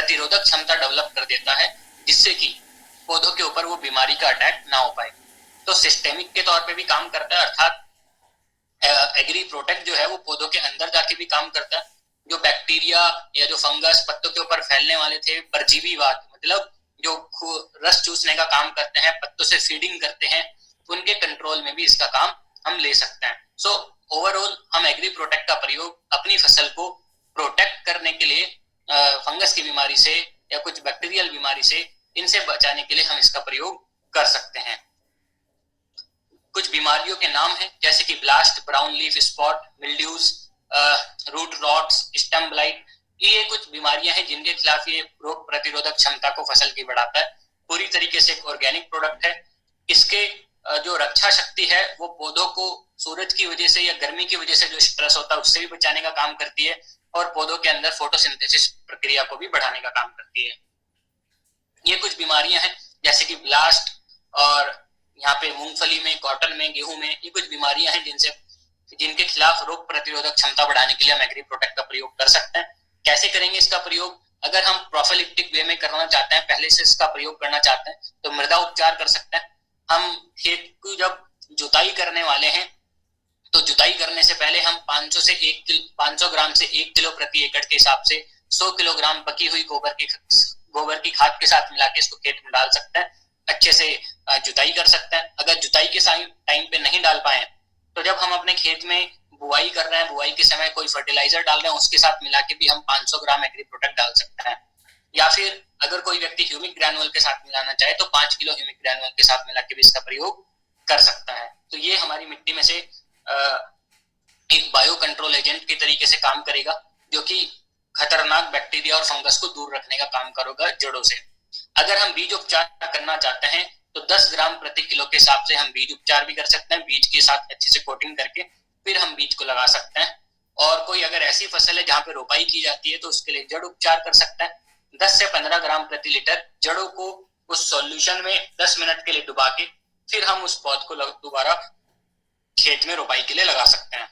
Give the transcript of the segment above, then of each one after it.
प्रतिरोधक क्षमता डेवलप कर देता है, जिससे कि पौधों के ऊपर वो बीमारी का अटैक ना हो पाए। तो सिस्टेमिक के तौर पे भी काम करता है, अर्थात एग्री प्रोटेक्ट जो है वो पौधों के अंदर जाके भी काम करता है। जो बैक्टीरिया या जो फंगस पत्तों के ऊपर फैलने वाले थे, परजीवीवाद मतलब जो रस चूसने का काम करते हैं, पत्तों से फीडिंग करते हैं, उनके कंट्रोल में भी इसका काम हम ले सकते हैं। सो ओवरऑल हम एग्री प्रोटेक्ट का प्रयोग अपनी फसल को प्रोटेक्ट करने के लिए फंगस की बीमारी से या कुछ बैक्टीरियल बीमारी से, इनसे बचाने के लिए हम इसका प्रयोग कर सकते हैं। कुछ बीमारियों के नाम हैं जैसे कि blast, brown leaf spot, mildews, root rots, stem blight. ये कुछ बीमारियां हैं जिनके खिलाफ ये रोग प्रतिरोधक क्षमता को फसल की बढ़ाता है। पूरी तरीके से एक ऑर्गेनिक प्रोडक्ट है। इसके जो रक्षा शक्ति है वो पौधों को सूरज की वजह से या गर्मी की वजह से जो स्ट्रेस होता है उससे भी बचाने का काम करती है, और पौधों के अंदर फोटोसिंथेसिस प्रक्रिया को भी बढ़ाने का काम करती है। ये कुछ बीमारियां हैं जैसे कि ब्लास्ट, और यहाँ पे मूंगफली में, कॉटन में, गेहूं में, ये कुछ बीमारियां हैं जिनके खिलाफ रोग प्रतिरोधक क्षमता बढ़ाने के लिए हम एग्री प्रोटेक्ट का प्रयोग कर सकते हैं। कैसे करेंगे इसका प्रयोग? अगर हम प्रोफिलेक्टिक वे में करना चाहते हैं, पहले से इसका प्रयोग करना चाहते हैं, तो मृदा उपचार कर सकते हैं। हम खेत को जब जुताई करने वाले हैं तो जुताई करने से पहले हम 500 ग्राम से 1 किलो प्रति एकड़ के हिसाब से 100 किलोग्राम पकी हुई गोबर की खाद के साथ मिला के इसको खेत में डाल सकते हैं। अच्छे से जुताई कर सकते हैं। अगर जुताई के टाइम पे नहीं डाल पाए तो जब हम अपने खेत में बुआई कर रहे हैं, बुआई के समय कोई फर्टिलाइजर डाल रहे हैं, उसके साथ मिला के भी हम 500 ग्राम एग्री प्रोटेक्ट डाल सकते हैं। या फिर अगर कोई व्यक्ति ह्यूमिक ग्रैनुअल के साथ मिलाना चाहे तो 5 किलो ह्यूमिक ग्रैनुअल के साथ मिला के भी इसका प्रयोग कर सकता है। तो ये हमारी मिट्टी में से एक बायो कंट्रोल एजेंट के तरीके से काम करेगा, जो कि खतरनाक बैक्टीरिया और फंगस को दूर रखने का काम करेगा जड़ों से। अगर हम बीज उपचार करना चाहते हैं तो 10 ग्राम प्रति किलो के हिसाब से हम बीज उपचार भी कर सकते हैं। बीज के साथ अच्छे से कोटिंग करके फिर हम बीज को लगा सकते हैं। और कोई अगर ऐसी फसल है जहां पे रोपाई की जाती है तो उसके लिए जड़ उपचार कर सकते हैं। 10 से 15 ग्राम प्रति लीटर जड़ों को उस सॉल्यूशन में 10 मिनट के लिए डुबा के फिर हम उस पौध को दोबारा खेत में रोपाई के लिए लगा सकते हैं।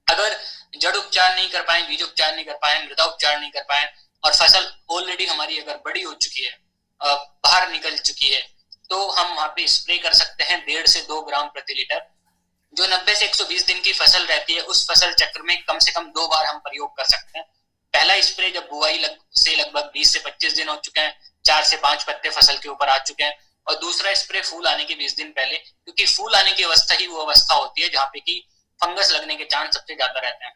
अगर जड़ उपचार नहीं कर पाए, बीज उपचार नहीं कर पाए, मृदा उपचार नहीं कर पाए और फसल ऑलरेडी हमारी अगर बड़ी हो चुकी है, बाहर निकल चुकी है, तो हम वहां पे स्प्रे कर सकते हैं 1.5 से 2 ग्राम प्रति लीटर। जो 90 से 120 दिन की फसल रहती है उस फसल चक्र में कम से कम 2 बार हम प्रयोग कर सकते हैं। पहला स्प्रे जब बुआई से लगभग 20 से 25 दिन हो चुके हैं, 4 से 5 पत्ते फसल के ऊपर आ चुके हैं, और दूसरा स्प्रे फूल आने के 20 दिन पहले, क्योंकि फूल आने की अवस्था ही वो अवस्था होती है जहाँ पे कि फंगस लगने के चांस सबसे ज्यादा रहते हैं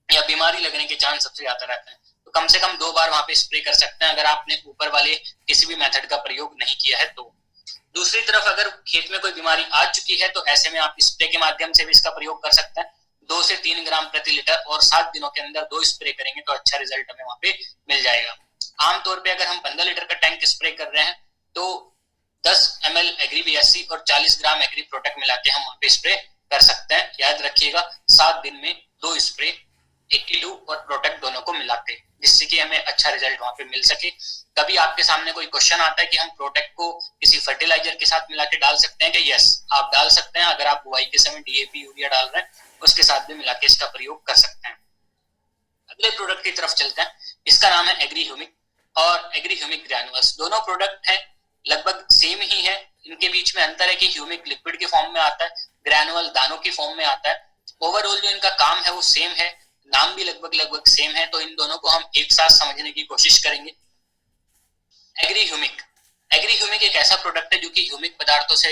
या बीमारी लगने के चांस सबसे ज्यादा रहते हैं। तो कम से कम 2 बार वहां पे स्प्रे कर सकते हैं अगर आपने ऊपर वाले किसी भी मेथड का प्रयोग नहीं किया है तो। दूसरी तरफ अगर खेत में कोई बीमारी आ चुकी है तो ऐसे में आप स्प्रे के माध्यम से भी इसका प्रयोग कर सकते हैं। 2 से 3 ग्राम प्रति लीटर और 7 दिनों के अंदर 2 स्प्रे करेंगे तो अच्छा रिजल्ट हमें वहां पे मिल जाएगा। आमतौर पे अगर हम 15 लीटर का टैंक स्प्रे कर रहे हैं तो 10 ml एग्री BSC और 40 ग्राम एग्री प्रोटेक्ट मिला के हम वहां पे स्प्रे कर सकते हैं। याद रखिएगा 7 दिन में 2 स्प्रे, 82 और प्रोटेक्ट दोनों को मिलाते, जिससे कि हमें अच्छा रिजल्ट वहां पे मिल सके। कभी आपके सामने कोई क्वेश्चन आता है कि हम प्रोटेक्ट को किसी फर्टिलाइजर के साथ मिला के डाल सकते हैं कि यस, आप डाल सकते हैं। अगर आप बुआई के समय DAP यूरिया डाल रहे हैं उसके साथ भी मिला के इसका प्रयोग कर सकते हैं। अगले प्रोडक्ट की तरफ चलते हैं। इसका नाम है एग्री ह्यूमिक और एग्री ह्यूमिक ग्रैनुअल्स। दोनों प्रोडक्ट है लगभग सेम ही है। इनके बीच में अंतर है कि ह्यूमिक लिक्विड के फॉर्म में आता है, ग्रैनुअल दानों की फॉर्म में आता है। ओवरऑल जो इनका काम है वो सेम है, नाम भी लगभग सेम है। तो इन दोनों को हम एक साथ समझने की कोशिश करेंगे। एग्री ह्यूमिक एक ऐसा प्रोडक्ट है जो कि ह्यूमिक पदार्थों से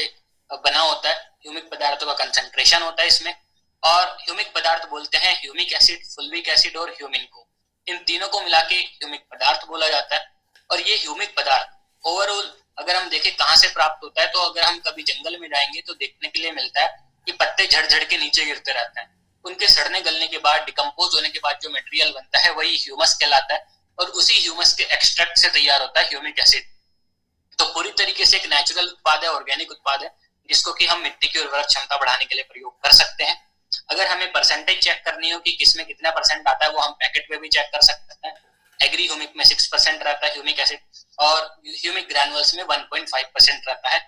बना होता है। ह्यूमिक पदार्थों का कंसंट्रेशन होता है इसमें, और ह्यूमिक पदार्थ बोलते हैं ह्यूमिक एसिड, फुल्विक एसिड और ह्यूमिन को। इन तीनों को मिला के ह्यूमिक पदार्थ बोला जाता है। और ये ह्यूमिक पदार्थ ओवरऑल अगर हम देखें कहाँ से प्राप्त होता है, तो अगर हम कभी जंगल में जाएंगे तो देखने के लिए मिलता है कि पत्ते झड़ झड़ के नीचे गिरते रहते हैं। उनके सड़ने गलने के बाद, डिकम्पोज होने के बाद जो मटेरियल बनता है वही ह्यूमस कहलाता है, और उसी ह्यूमस के एक्सट्रैक्ट से तैयार होता है ह्यूमिक एसिड। तो पूरी तरीके से एक नेचुरल उत्पाद है, ऑर्गेनिक उत्पाद है, जिसको कि हम मिट्टी की उर्वरक क्षमता बढ़ाने के लिए प्रयोग कर सकते हैं। अगर हमें परसेंटेज चेक करनी हो कि किसमें कितना परसेंट आता है, वो हम पैकेट पे भी चेक कर सकते हैं। एग्री ह्यूमिक में 6% रहता है ह्यूमिक एसिड, और ह्यूमिक ग्रैनुअल्स में 1.5% रहता है।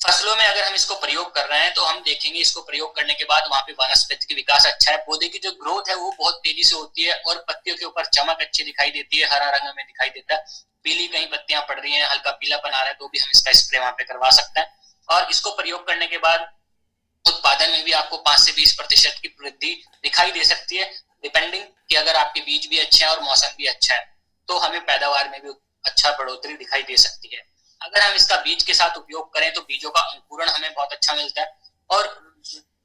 फसलों में अगर हम इसको प्रयोग कर रहे हैं तो हम देखेंगे इसको प्रयोग करने के बाद वहां पे वनस्पति की विकास अच्छा है, पौधे की जो ग्रोथ है वो बहुत तेजी से होती है और पत्तियों के ऊपर चमक अच्छी दिखाई देती है, हरा रंग हमें दिखाई देता है, पीली कहीं पत्तियां पड़ रही हैं, हल्का पीलापन आ रहा है तो भी हम इसका स्प्रे वहां पे करवा सकते हैं। और इसको प्रयोग करने के बाद उत्पादन में भी आपको 5 से 20% की वृद्धि दिखाई दे सकती है, डिपेंडिंग कि अगर आपके बीज भी अच्छे हैं और मौसम भी अच्छा है तो हमें पैदावार में भी अच्छा बढ़ोतरी दिखाई दे सकती है। अगर हम इसका बीज के साथ उपयोग करें तो बीजों का अंकुरण हमें बहुत अच्छा मिलता है और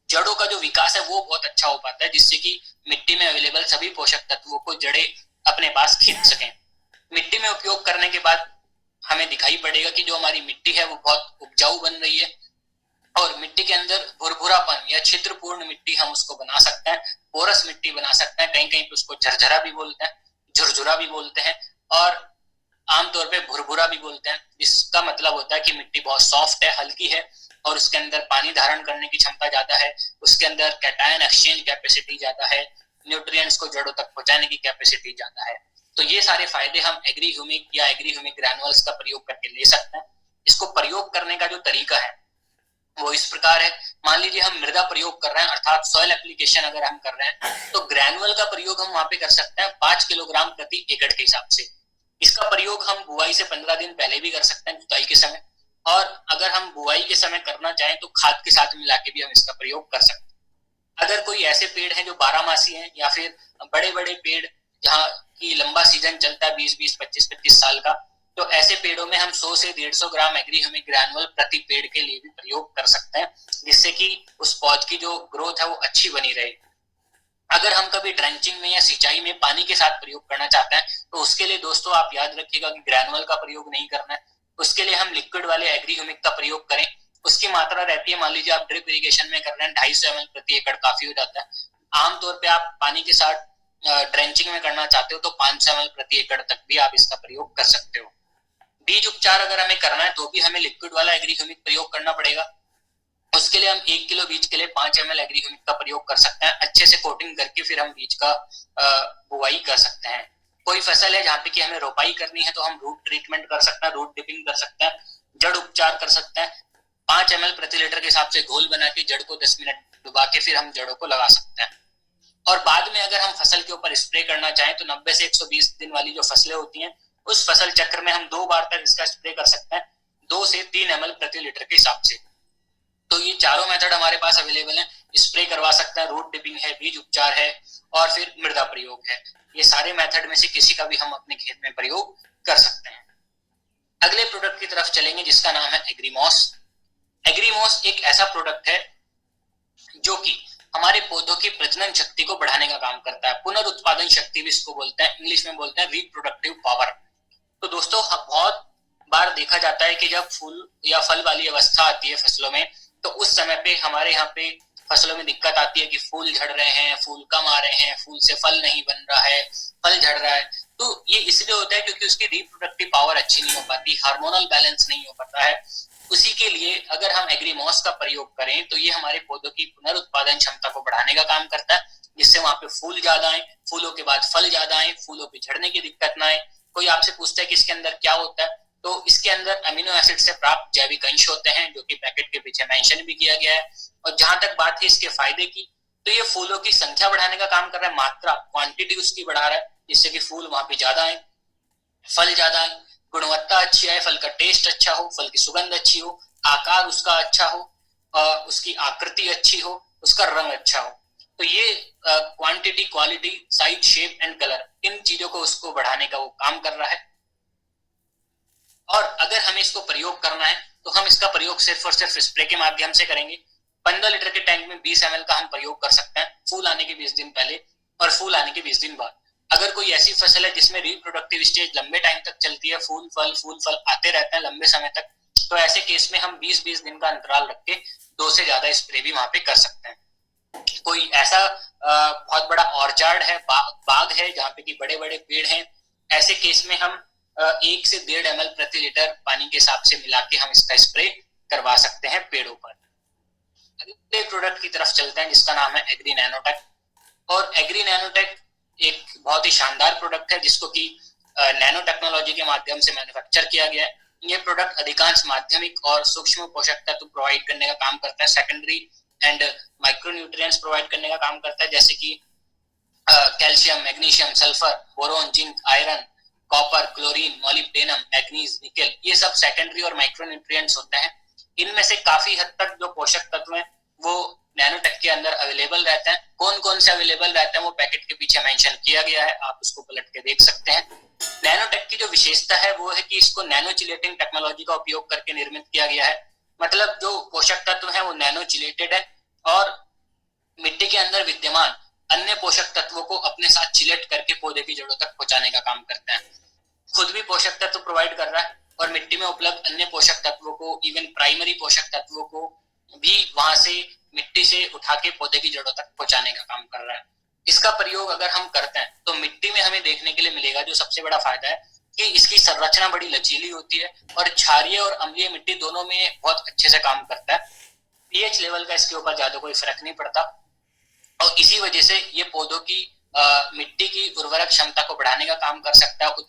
जड़ों का जो विकास है वो बहुत अच्छा हो पाता है, जिससे कि मिट्टी में अवेलेबल सभी पोषक तत्वों को जड़ें अपने पास खींच सकें। मिट्टी में उपयोग करने के बाद हमें दिखाई पड़ेगा कि जो हमारी मिट्टी है वो बहुत उपजाऊ बन रही है और मिट्टी के अंदर भुरभुरापन या छिद्रपूर्ण मिट्टी हम उसको बना सकते हैं, पोरस मिट्टी बना सकते हैं, कहीं कहीं पे उसको झरझरा भी बोलते हैं, झुरझुरा भी बोलते हैं और आमतौर पे भुरभुरा भी बोलते हैं। इसका मतलब होता है कि मिट्टी बहुत सॉफ्ट है, हल्की है और उसके अंदर पानी धारण करने की क्षमता ज्यादा है, उसके अंदर कैटायन एक्सचेंज कैपेसिटी ज्यादा है, न्यूट्रिएंट्स को जड़ों तक पहुंचाने की कैपेसिटी ज्यादा है। तो ये सारे फायदे हम एग्री ह्यूमिक या एग्री ह्यूमिक ग्रैनुअल्स का प्रयोग करके ले सकते हैं। इसको प्रयोग करने का जो तरीका है वो इस प्रकार है। मान लीजिए हम मृदा प्रयोग कर रहे हैं अर्थात सॉइल एप्लीकेशन अगर हम कर रहे हैं तो ग्रैनुअल का प्रयोग हम वहां पे कर सकते हैं 5 किलोग्राम प्रति एकड़ के हिसाब से। इसका प्रयोग हम बुआई से 15 दिन पहले भी कर सकते हैं, जुताई के समय, और अगर हम बुआई के समय करना चाहें तो खाद के साथ मिला के भी हम इसका प्रयोग कर सकते हैं। अगर कोई ऐसे पेड़ हैं जो 12 मासी हैं या फिर बड़े बड़े पेड़ जहाँ की लंबा सीजन चलता है 20-20, 25-25 साल का, तो ऐसे पेड़ों में हम 100 से 150 ग्राम एग्री ह्यूमिक ग्रैनुअल प्रति पेड़ के लिए भी प्रयोग कर सकते हैं, जिससे कि उस पौध की जो ग्रोथ है वो अच्छी बनी रहे। अगर हम कभी ड्रेंचिंग में या सिंचाई में पानी के साथ प्रयोग करना चाहते हैं तो उसके लिए दोस्तों आप याद रखिएगा कि ग्रैनुअल का प्रयोग नहीं करना है, उसके लिए हम लिक्विड वाले एग्री ह्यूमिक का प्रयोग करें। उसकी मात्रा रहती है, मान लीजिए आप ड्रिप इरिगेशन में कर रहे हैं 250 ml प्रति एकड़ काफी हो जाता है। आमतौर पर आप पानी के साथ ड्रेंचिंग में करना चाहते हो तो 500 ml प्रति एकड़ तक भी आप इसका प्रयोग कर सकते हो। बीज उपचार अगर हमें करना है तो भी हमें लिक्विड वाला एग्री ह्यूमिक प्रयोग करना पड़ेगा। उसके लिए हम 1 किलो बीज के लिए 5 ml एग्री ह्यूमिक का प्रयोग कर सकते हैं, अच्छे से कोटिंग करके फिर हम बीज का बुआई कर सकते हैं। कोई फसल है जहाँ पे कि हमें रोपाई करनी है तो हम रूट ट्रीटमेंट कर सकते हैं, रूट डिपिंग कर सकते हैं, जड़ उपचार कर सकते हैं। 5 ml प्रति लीटर के हिसाब से घोल बना के जड़ को 10 मिनट डुबा के फिर हम जड़ों को लगा सकते हैं। और बाद में अगर हम फसल के ऊपर स्प्रे करना चाहें तो 90 से 120 दिन वाली जो फसलें होती हैं उस फसल चक्र में हम 2 बार तक इसका स्प्रे कर सकते हैं, 2 से 3 ml प्रति लीटर के हिसाब से। तो ये चारों मेथड हमारे पास अवेलेबल हैं, स्प्रे करवा सकते हैं, रूट डिपिंग है, बीज उपचार है और फिर मृदा प्रयोग है। ये सारे मेथड में से किसी का भी हम अपने खेत में प्रयोग कर सकते हैं। अगले प्रोडक्ट की तरफ चलेंगे जिसका नाम है एग्रीमॉस। एग्रीमॉस एक ऐसा प्रोडक्ट है जो कि हमारे पौधों की प्रजनन शक्ति को बढ़ाने का काम करता है, पुनरुत्पादन शक्ति भी इसको बोलते हैं, इंग्लिश में बोलते हैं रिप्रोडक्टिव पावर। तो दोस्तों बहुत बार देखा जाता है कि जब फूल या फल वाली अवस्था आती है फसलों में तो उस समय पे हमारे यहाँ पे फसलों में दिक्कत आती है कि फूल झड़ रहे हैं, फूल कम आ रहे हैं, फूल से फल नहीं बन रहा है, फल झड़ रहा है। तो ये इसलिए होता है क्योंकि उसकी रिप्रोडक्टिव पावर अच्छी नहीं हो पाती, हार्मोनल बैलेंस नहीं हो पाता है। उसी के लिए अगर हम एग्रीमॉस का प्रयोग करें तो ये हमारे पौधों की पुनरुत्पादन क्षमता को बढ़ाने का काम करता है, जिससे वहां पे फूल ज्यादा आए, फूलों के बाद फल ज्यादा आए, फूलों पे झड़ने की दिक्कत ना आए। कोई आपसे पूछता है कि इसके अंदर क्या होता है, तो इसके अंदर अमीनो एसिड से प्राप्त जैविक अंश होते हैं जो कि पैकेट के पीछे मेंशन भी किया गया है। और जहां तक बात है इसके फायदे की, तो ये फूलों की संख्या बढ़ाने का काम कर रहा है, मात्रा क्वांटिटी उसकी बढ़ा रहा है, जिससे कि फूल वहां पे ज्यादा आए, फल ज्यादा आए, गुणवत्ता अच्छी आए, फल का टेस्ट अच्छा हो, फल की सुगंध अच्छी हो, आकार उसका अच्छा हो, उसकी आकृति अच्छी हो, उसका रंग अच्छा हो। तो ये quantity, quality, size, shape and colour, इन चीजों को उसको बढ़ाने का वो काम कर रहा है। और अगर हमें इसको प्रयोग करना है तो हम इसका प्रयोग सिर्फ और सिर्फ स्प्रे के माध्यम से करेंगे। 15 लीटर के टैंक में 20 ml का हम प्रयोग कर सकते हैं फूल आने के 20 दिन पहले और फूल आने के 20 दिन बाद। अगर कोई ऐसी फसल है जिसमें रिप्रोडक्टिव स्टेज लंबे टाइम तक चलती है, फूल फल आते रहते हैं लंबे समय तक, तो ऐसे केस में हम 20-20 दिन का अंतराल रख के 2 से ज्यादा स्प्रे भी वहां पे कर सकते हैं। कोई ऐसा बहुत बड़ा ऑर्चार्ड है, बाग है जहाँ पे कि बड़े बड़े पेड़ हैं, ऐसे केस में हम 1 से 1.5 ml प्रति लीटर पानी के हिसाब से मिला के हम इसका स्प्रे करवा सकते हैं पेड़ों पर। अगले प्रोडक्ट की तरफ चलते हैं जिसका नाम है एग्री नैनोटेक। और एग्री नैनोटेक एक बहुत ही शानदार प्रोडक्ट है जिसको कि नैनो टेक्नोलॉजी के माध्यम से मैन्युफैक्चर किया गया है। ये प्रोडक्ट अधिकांश माध्यमिक और सूक्ष्म पोषक तत्व प्रोवाइड करने का काम करता है, सेकेंडरी एंड माइक्रोन्यूट्रिएंट्स प्रोवाइड करने का काम करता है, जैसे कि calcium, magnesium, sulphur, boron, zinc, iron, copper, chlorine, molybdenum, manganese, nickel, ये सब सेकेंडरी और माइक्रोन्यूट्रिएंट्स होते हैं। इनमें से काफी हद तक जो पोषक तत्व हैं वो नैनोटेक के अंदर अवेलेबल रहते हैं। कौन कौन से अवेलेबल रहते हैं वो पैकेट के पीछे मेंशन किया गया है, आप उसको पलट के देख सकते हैं। नैनोटेक की जो विशेषता है वो है कि इसको नैनो चिलेटिंग टेक्नोलॉजी का उपयोग करके निर्मित किया गया है। मतलब जो पोषक तत्व है वो नैनो चिलेटेड है और मिट्टी के अंदर विद्यमान अन्य पोषक तत्वों को अपने साथ चिलेट करके पौधे की जड़ों तक पहुंचाने का काम करते हैं। खुद भी पोषक तत्व प्रोवाइड कर रहा है और मिट्टी में उपलब्ध अन्य पोषक तत्वों को, इवन प्राइमरी पोषक तत्वों को भी वहां से मिट्टी से उठा के पौधे की जड़ों तक पहुंचाने का काम कर रहा है। इसका प्रयोग अगर हम करते हैं तो मिट्टी में हमें देखने के लिए मिलेगा जो सबसे बड़ा फायदा है कि इसकी संरचना बड़ी लचीली होती है और क्षारीय और अम्लीय मिट्टी दोनों में बहुत अच्छे से काम करता है। पीएच लेवल का इसके ऊपर ज्यादा कोई फर्क नहीं पड़ता और इसी वजह से ये पौधों की मिट्टी की उर्वरक क्षमता को बढ़ाने का काम कर सकता है,